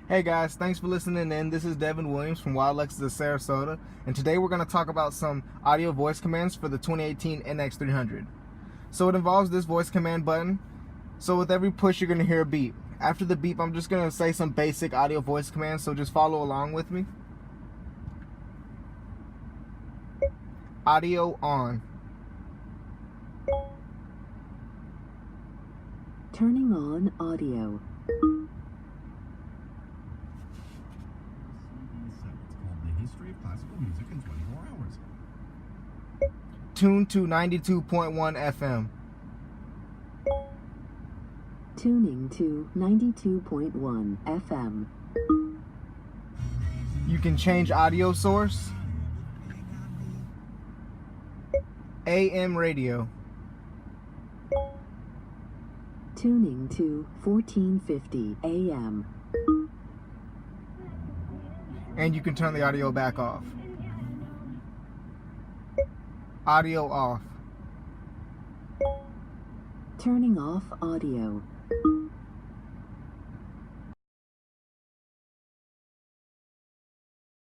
Hey guys, thanks for listening in. This is Devin Williams from Wild Lexus of Sarasota, and today we're going to talk about some audio voice commands for the 2018 NX300. So it involves this voice command button. So with every push you're going to hear a beep. After the beep, I'm just going to say some basic audio voice commands, so just follow along with me. Audio on. Turning on audio. History of classical music in 24 hours. Tune to 92.1 FM. Tuning to 92.1 FM. You can change audio source. AM radio. Tuning to 1450 AM. And you can turn the audio back off. Audio off. Turning off audio.